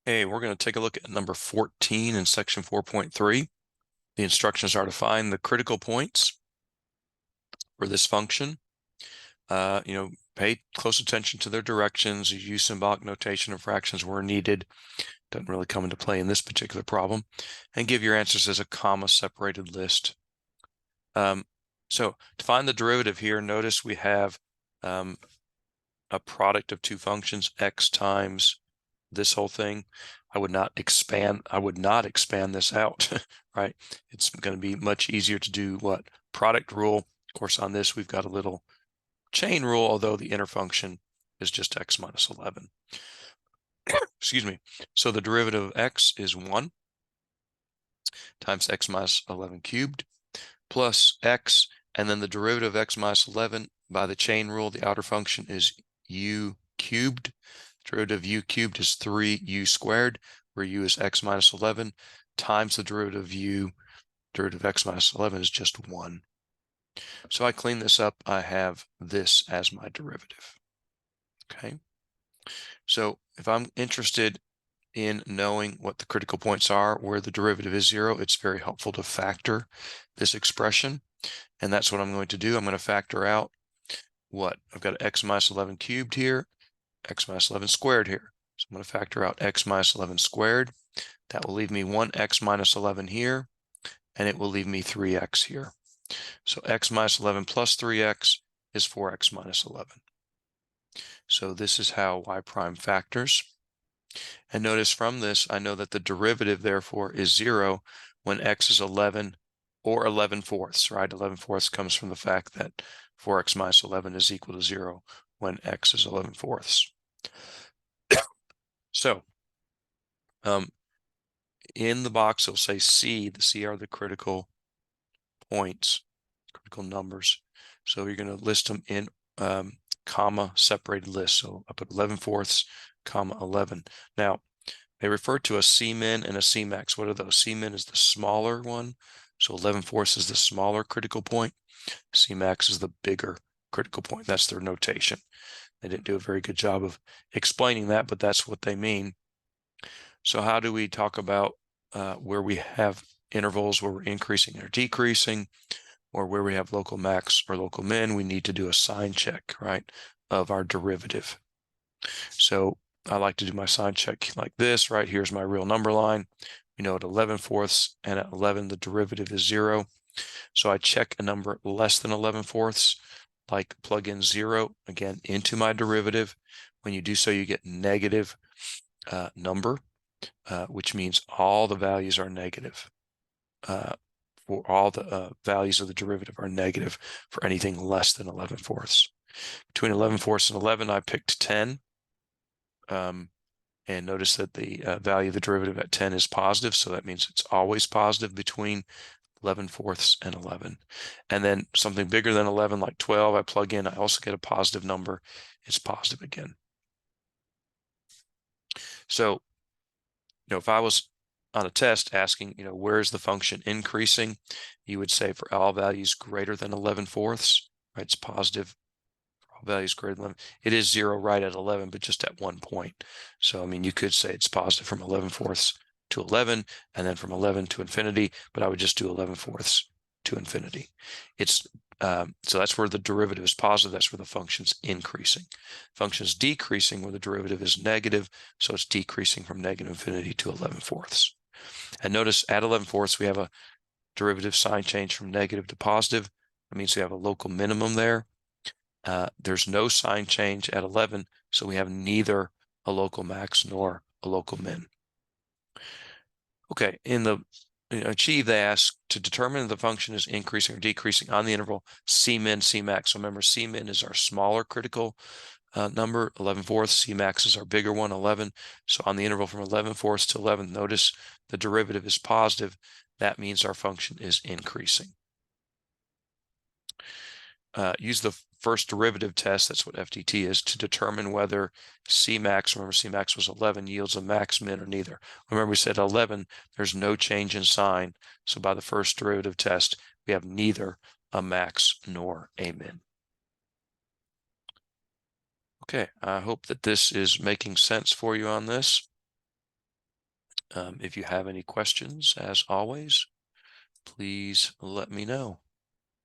Hey, we're going to take a look at number 14 in section 4.3. The instructions are to find the critical points for this function. Pay close attention to their directions. You use symbolic notation of fractions where needed. Doesn't really come into play in this particular problem. And give your answers as a comma-separated list. So to find the derivative here, notice we have a product of two functions, x times this whole thing. I would not expand this out, right? It's going to be much easier to do what? Product rule. Of course, on this, we've got a little chain rule, although the inner function is just x minus 11. Excuse me. So the derivative of x is 1 times x minus 11 cubed plus x, and then the derivative of x minus 11 by the chain rule, the outer function is u cubed. Derivative of u cubed is 3u squared, where u is x minus 11, times the derivative of u, derivative of x minus 11 is just 1. So I clean this up, I have this as my derivative. Okay. So if I'm interested in knowing what the critical points are where the derivative is 0, it's very helpful to factor this expression. And that's what I'm going to do. I'm going to factor out what? I've got x minus 11 cubed here, x minus 11 squared here. So I'm going to factor out x minus 11 squared. That will leave me 1x minus 11 here, and it will leave me 3x here. So x minus 11 plus 3x is 4x minus 11. So this is how y prime factors. And notice from this, I know that the derivative, therefore, is 0 when x is 11 or 11/4, right? 11/4 comes from the fact that 4x minus 11 is equal to 0 when x is 11/4. So in the box, it'll say C. The C are the critical points, critical numbers. So you're going to list them in comma separated list. So I put 11/4, comma 11. Now, they refer to a C-min and a C-max. What are those? C-min is the smaller one. So 11/4 is the smaller critical point. C-max is the bigger critical point. That's their notation. They didn't do a very good job of explaining that, but that's what they mean. So how do we talk about where we have intervals where we're increasing or decreasing, or where we have local max or local min? We need to do a sign check, right, of our derivative. So I like to do my sign check like this, right? Here's my real number line. We know at 11/4 and at 11, the derivative is 0. So I check a number less than 11/4, like plug in 0 again into my derivative. When you do so, you get negative number, which means all the values are negative. For all the values of the derivative are negative for anything less than 11/4. Between 11/4 and 11, I picked 10. And notice that the value of the derivative at 10 is positive, so that means it's always positive between 11/4 and 11. And then something bigger than 11, like 12, I plug in, I also get a positive number. It's positive again. So, if I was on a test asking, where is the function increasing? You would say for all values greater than 11/4, right? It's positive for all values greater than 11. It is 0 right at 11, but just at one point. So, I mean, you could say it's positive from 11/4 to 11, and then from 11 to infinity, but I would just do 11/4 to infinity. So that's where the derivative is positive. That's where the function's increasing. Function's decreasing where the derivative is negative, so it's decreasing from negative infinity to 11/4. And notice at 11/4 we have a derivative sign change from negative to positive. That means we have a local minimum there. There's no sign change at 11, so we have neither a local max nor a local min. Okay, in the achieve, they ask to determine if the function is increasing or decreasing on the interval C-min, C-max. So remember, C-min is our smaller critical number, 11/4. C-max is our bigger one, 11. So on the interval from 11/4 to 11, notice the derivative is positive. That means our function is increasing. Use the first derivative test, that's what FDT is, to determine whether C-max, remember C-max was 11, yields a max, min, or neither. Remember we said 11, there's no change in sign. So by the first derivative test, we have neither a max nor a min. Okay, I hope that this is making sense for you on this. If you have any questions, as always, please let me know.